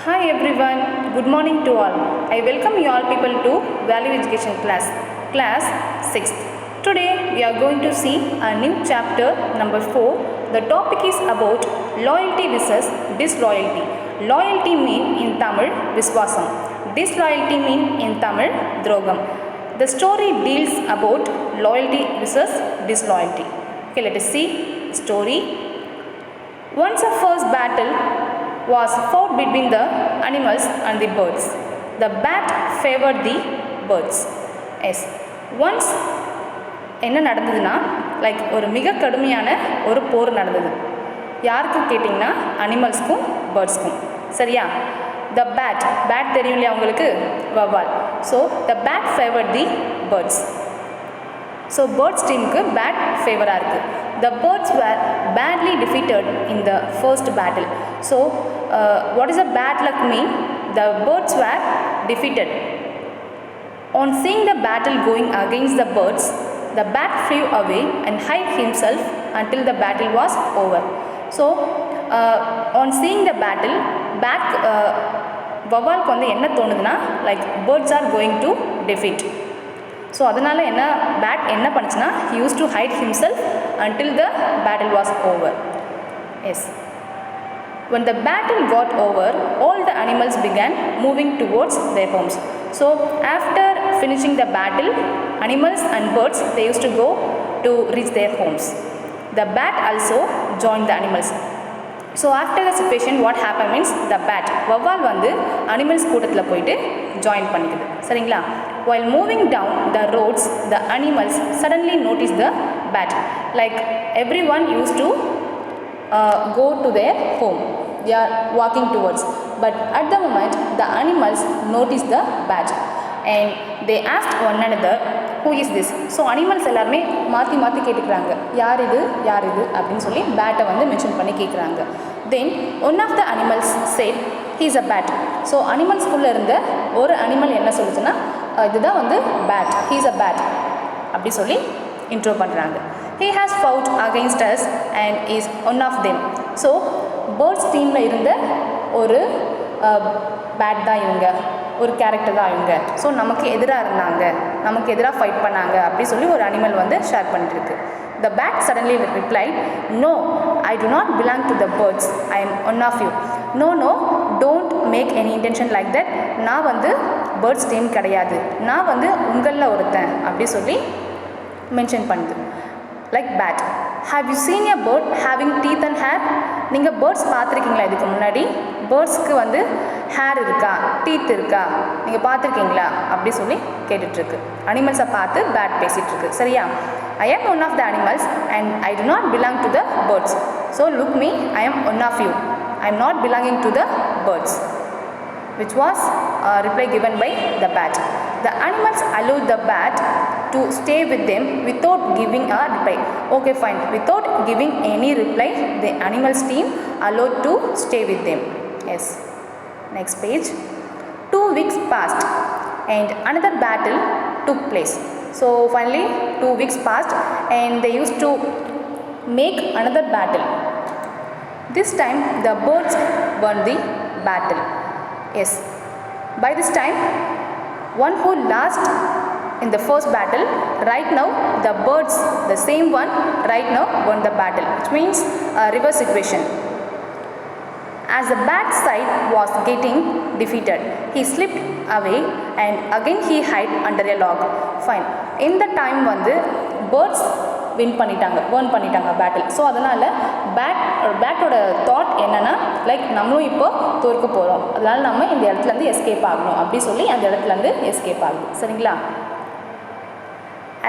Hi everyone, good morning to all. I welcome you all people to Value Education class 6th. Today we are going to see a new chapter number 4. The topic is about loyalty versus disloyalty. Loyalty mean in Tamil Viswasam. Disloyalty mean in Tamil Drogam. The story deals about loyalty versus disloyalty. Okay, let us see story. Once a first battle was fought between the animals and the birds. The bat favored the birds. Yes. Once என்ன நடந்ததுன்னா like ஒரு மிக கடுமையான ஒரு போர் நடந்தது. யாருக்கு கேட்டிங்கன்னா அனிமல்ஸ்க்கும் பேர்ட்ஸ்க்கும். சரியா? த பேட் தெரியும் இல்லையா உங்களுக்கு? வவ்வால். So the bat favoured the birds. So birds டீமுக்கு பேட் ஃபேவராக இருக்குது. The birds were badly defeated in the first battle. So, what does a bad luck mean? The birds were defeated. On seeing the battle going against the birds, the bat flew away and hid himself until the battle was over. So, on seeing the battle, வவ்வாலுக்கு வந்து என்ன தோணுதுன்னா like birds are going to defeat. So அதனால் bad என்ன பண்ணுச்சுன்னா he used to hide himself until the battle was over. Yes. When the battle got over, all the animals began moving towards their homes. So after finishing the battle, animals and birds, they used to go to reach their homes. The bat also joined the animals. So after the situation, what happened means the bat, வவ்வால் வந்து animals கூட்டத்தில் போயிட்டு join பண்ணிக்குது. சரிங்களா? While moving down the roads, the animals suddenly noticed the bat. Like everyone used to go to their home. They are walking towards. But at the moment, the animals noticed the bat. And they asked one another, who is this? So animals எல்லாருமே மாற்றி கேட்டுக்கிறாங்க, யார் இது அப்படின்னு சொல்லி பேட்டை வந்து mention பண்ணி கேட்குறாங்க. Then one of the animals said, he is a bat. So அனிமல்ஸ்குள்ளே இருந்த ஒரு அனிமல் என்ன சொல்லுச்சுன்னா இதுதான் வந்து bat, he is a bat அப்படி சொல்லி இன்ட்ரோ பண்ணுறாங்க. he has fought against us and is one of them. So birds டீமில் இருந்த ஒரு பேட் தான் இவங்க, ஒரு கேரக்டர் தான் இவங்க. ஸோ நமக்கு எதிராக இருந்தாங்க, நமக்கு எதிராக ஃபைட் பண்ணாங்க அப்படி சொல்லி ஒரு அனிமல் வந்து share பண்ணிட்டுருக்கு. The bat suddenly replied, no, I do not belong to the birds. I am one of you. No, don't make any intention like that. நான் வந்து பேர்ட்ஸ் டீம் கிடையாது, நான் வந்து உங்களில் ஒருத்தன் அப்படி சொல்லி மென்ஷன் பண்ணுது. Like bat, have you seen a bird having teeth and hair? நீங்கள் பேர்ட்ஸ் பார்த்துருக்கீங்களா? இதுக்கு முன்னாடி பேர்ட்ஸ்க்கு வந்து ஹேர் இருக்கா, டீத் இருக்கா, நீங்கள் பார்த்துருக்கீங்களா அப்படி சொல்லி கேட்டுட்ருக்கு. அனிமல்ஸை பார்த்து பேட் பேசிகிட்ருக்கு. சரியா? I am one of the animals and I do not belong to the birds. So look me, I am one of you. I am not belonging to the birds. Which was a reply given by the bat. The animals allowed the bat to stay with them without giving a reply. Okay, fine. Without giving any reply, the animals team allowed to stay with them. Yes. Next page. 2 weeks passed and another battle took place. So finally 2 weeks passed and they used to make another battle. This time the birds won the battle. Yes. By this time, one who lost in the first battle, right now the birds, the same one, right now won the battle, which means a reverse equation. As the bat side was getting defeated, he slipped away and again he hid under a log. Fine. இந்த time வந்து birds win பண்ணிட்டாங்க battle. So அதனால் பேட்டோட thought என்னென்னா like நம்மளும் இப்போ தோற்க போகிறோம், அதனால் நம்ம இந்த இடத்துலேருந்து எஸ்கேப் ஆகணும் அப்படி சொல்லி அந்த இடத்துலேருந்து எஸ்கேப் ஆகுது. சரிங்களா?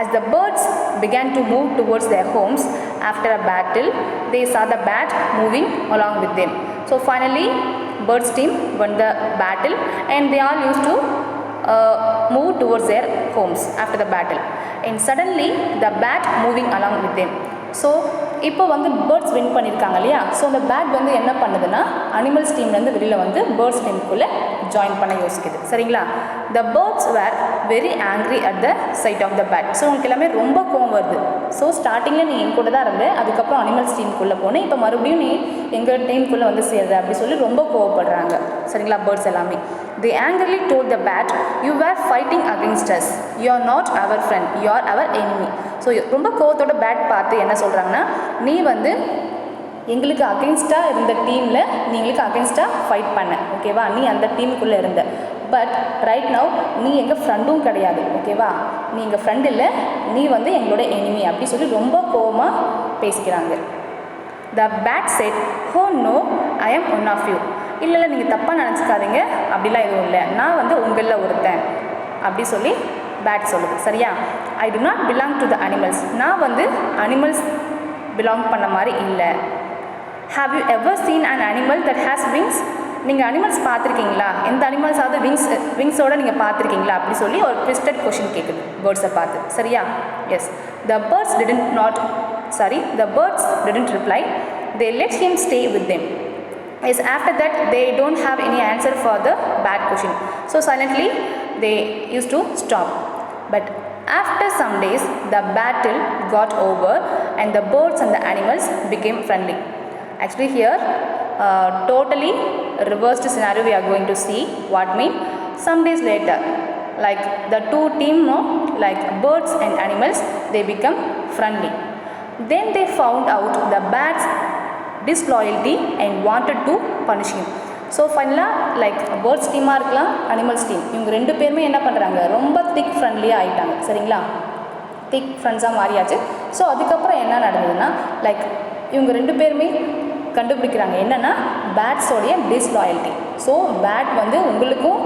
As the birds began to move towards their homes after a battle, they saw the bat moving along with them. So finally, birds team won the battle and they all used to move towards their homes after the battle. And suddenly, the bat moving along with them. So இப்போ வந்து birds win பண்ணியிருக்காங்க இல்லையா. So அந்த bad வந்து என்ன பண்ணுதுன்னா animals டீம்லேருந்து வெளியில் வந்து பேர்ட்ஸ் டீமுக்குள்ளே ஜாயின் பண்ண யோசிக்குது. சரிங்களா. The birds were very angry at the side of the bat. So உங்களுக்கு எல்லாமே ரொம்ப கோவம் வருது. ஸோ ஸ்டார்டிங்கில் நீ என் கூட தான் இருந்த, அதுக்கப்புறம் அனிமல்ஸ் டீமுக்குள்ளே போனேன், இப்போ மறுபடியும் நீ எங்கள் டீமுக்குள்ளே வந்து சேர்ற அப்படி சொல்லி ரொம்ப கோவப்படுறாங்க. சரிங்களா. பேர்ட்ஸ் எல்லாமே they angrily told the bat, you were fighting against us, you are not our friend, you are our enemy. So ரொம்ப கோவத்தோட பேட் பார்த்து என்ன சொல்கிறாங்கன்னா, நீ வந்து எங்களுக்கு அகெயின்ஸ்டாக இருந்த டீமில் நீ எங்களுக்கு அகெயின்ஸ்டாக ஃபைட் பண்ண, ஓகேவா, நீ அந்த டீமுக்குள்ளே இருந்த, பட் ரைட் நவ் நீ எங்கள் ஃப்ரெண்டும் கிடையாது, ஓகேவா, நீ எங்கள் ஃப்ரெண்ட் இல்லை, நீ வந்து எங்களோட எனிமி அப்படி சொல்லி ரொம்ப கோவமாக பேசிக்கிறாங்க. The bat said, oh no I am one of you. இல்லை நீங்கள் தப்பாக நினச்சிக்காதீங்க, அப்படிலாம் எதுவும் இல்லை, நான் வந்து உங்களில் ஒருத்தன் அப்படி சொல்லி பேட் சொல்லுது. சரியா. I do not belong to the animals. நான் வந்து அனிமல்ஸ் பிலாங் பண்ண மாதிரி இல்லை. Have you ever seen an animal that has wings. நீங்கள் அனிமல்ஸ் பார்த்துருக்கீங்களா, எந்த அனிமல்ஸாவது விங்ஸோடு நீங்கள் பார்த்துருக்கீங்களா அப்படி சொல்லி ஒரு ட்விஸ்டட் கொஷின் கேட்குது பேர்ட்ஸை பார்த்து. சரியா. Yes. The birds didn't reply. They let him stay with them. Yes, after that they don't have any answer for the bad question. So silently they used to stop. But after some days the battle got over and the birds and the animals became friendly. Actually here totally reversed scenario we are going to see. What mean? Some days later, like the two team, like birds and animals, they become friendly. Then they found out the bat's disloyalty and wanted to punish him. So ஃபைனலாக like birds டீமாக இருக்கலாம், animals team, இவங்க ரெண்டு பேருமே என்ன பண்ணுறாங்க, ரொம்ப திக் ஃப்ரெண்ட்லியாக ஆகிட்டாங்க. சரிங்களா. திக் ஃப்ரெண்ட்ஸாக மாறியாச்சு. ஸோ அதுக்கப்புறம் என்ன நடந்ததுன்னா, லைக் இவங்க ரெண்டு பேருமே கண்டுபிடிக்கிறாங்க என்னென்னா பேட்ஸோடைய டிஸ்லாயல்ட்டி. ஸோ பேட் வந்து உங்களுக்கும்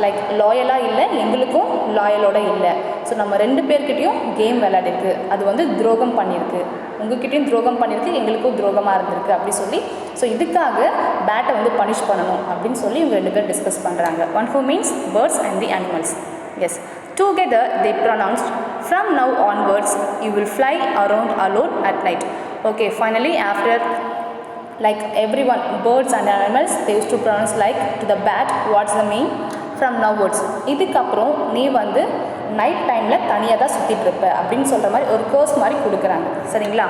லைக் லாயலாக இல்லை, எங்களுக்கும் லாயலோட இல்லை. ஸோ நம்ம ரெண்டு பேர்கிட்டையும் கேம் விளையாடிருக்கு, அது வந்து துரோகம் பண்ணியிருக்கு, உங்ககிட்டையும் துரோகம் பண்ணியிருக்கு, எங்களுக்கும் துரோகமாக இருந்திருக்கு அப்படி சொல்லி. ஸோ இதுக்காக பேட்டை வந்து பனிஷ் பண்ணணும் அப்படின்னு சொல்லி இவங்க ரெண்டு பேர் டிஸ்கஸ் பண்ணுறாங்க. One who means birds and the animals. Yes. Together they pronounced, from now onwards you will fly around alone at night. Okay, finally after like everyone, birds and animals, they used to pronounce like to the bat, what's the mean, from now words. இதுக்கப்புறம் நீ வந்து night டைமில் தனியாக தான் சுற்றிட்டு இருப்ப அப்படின்னு சொல்கிற மாதிரி ஒரு கேர்ஸ் மாதிரி கொடுக்குறாங்க. சரிங்களா.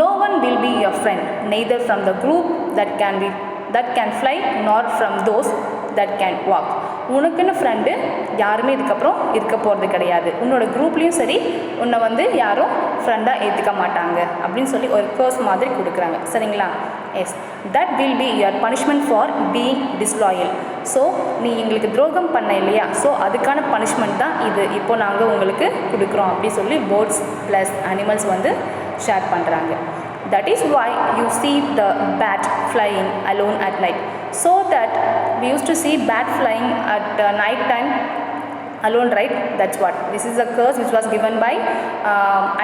no one will be your friend, neither from the group that can fly nor from those that can walk. உனக்குன்னு ஃப்ரெண்டு யாருமே இதுக்கப்புறம் இருக்க போகிறது கிடையாது, உன்னோட குரூப்லேயும் சரி உன்னை வந்து யாரும் ஃப்ரெண்டாக ஏற்றுக்க மாட்டாங்க அப்படின்னு சொல்லி ஒரு கேர்ஸ் மாதிரி கொடுக்குறாங்க. சரிங்களா. Yes. That will be your punishment for being disloyal. So நீ எங்களுக்கு துரோகம் பண்ண இல்லையா, ஸோ அதுக்கான பனிஷ்மெண்ட் தான் இது இப்போ நாங்கள் உங்களுக்கு கொடுக்குறோம் அப்படி சொல்லி பேர்ட்ஸ் ப்ளஸ் அனிமல்ஸ் வந்து ஷேர் பண்ணுறாங்க. That is why you see the bat flying alone at night. So that we used to see bat flying at night time alone, right? That's what. This is a curse which was given by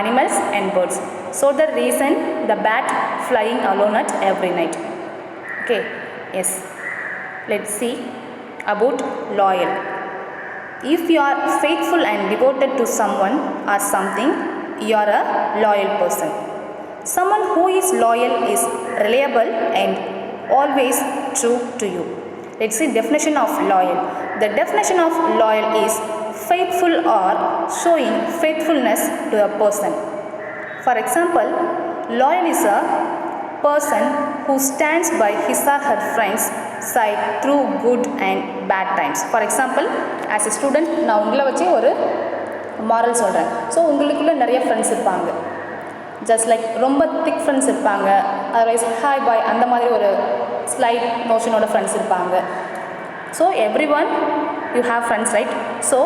animals and birds. So the reason the bat flying alone at every night. Okay. Yes. Let's see about loyal. If you are faithful and devoted to someone or something, you are a loyal person. Someone who is loyal is reliable and always true to you. Let's see definition of loyal. The definition of loyal is faithful or showing faithfulness to a person. For example, loyal is a person who stands by his or her friends side through good and bad times. For example, as a student நான் உங்களை வச்சு ஒரு moral சொல்கிறேன். So உங்களுக்குள்ளே நிறைய friends இருப்பாங்க, just like ரொம்ப thick friends இருப்பாங்க, அதர்வைஸ் ஹாய் பாய் அந்த மாதிரி ஒரு ஸ்லைட் நோஷனோட ஃப்ரெண்ட்ஸ் இருப்பாங்க. So everyone you have friends, right? So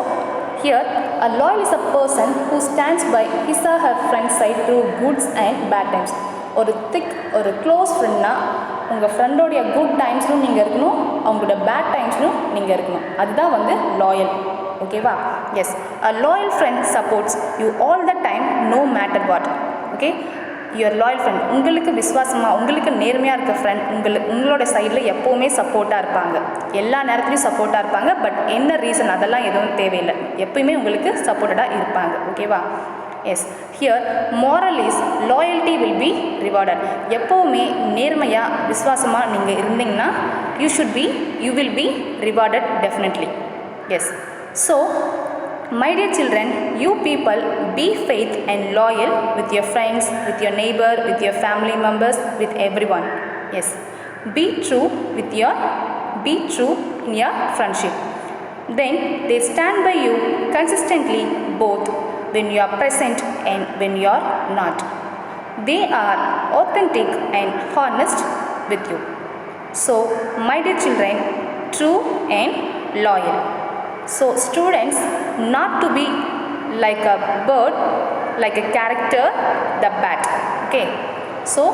here a loyal is a person who stands by his or her friends side through goods and bad times. ஒரு thick ஒரு close ஃப்ரெண்ட்னா உங்கள் ஃப்ரெண்டோடைய good டைம்ஸ்லும் நீங்கள் இருக்கணும், அவங்களோட bad டைம்ஸ்லும் நீங்கள் இருக்கணும். அதுதான் வந்து லாயல். ஓகேவா? Yes. A loyal friend supports you all the time no matter what. Okay, your loyal friend உங்களுக்கு விசுவாசமாக உங்களுக்கு நேர்மையாக இருக்க ஃப்ரெண்ட் உங்களோட சைடில் எப்போவுமே சப்போர்ட்டாக இருப்பாங்க, எல்லா நேரத்துலையும் சப்போர்ட்டாக இருப்பாங்க. பட் என்ன ரீசன் அதெல்லாம் எதுவும் தேவையில்லை, எப்பயுமே உங்களுக்கு சப்போர்ட்டடாக இருப்பாங்க. ஓகேவா? S here moral is loyalty will be rewarded. எப்போவுமே நேர்மையாக விசுவாசமாக நீங்கள் இருந்தீங்கன்னா you will be rewarded definitely. Yes. So my dear children, you people be faith and loyal with your friends, with your neighbor, with your family members, with everyone. Yes. Be true in your friendship. Then they stand by you consistently both when you are present and when you are not. They are authentic and honest with you. So my dear children, true and loyal. So students, not to be like a bird, like a character, the bat. Okay. So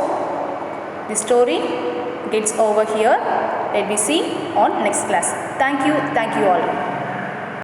the story gets over here. Let me see on next class. Thank you all.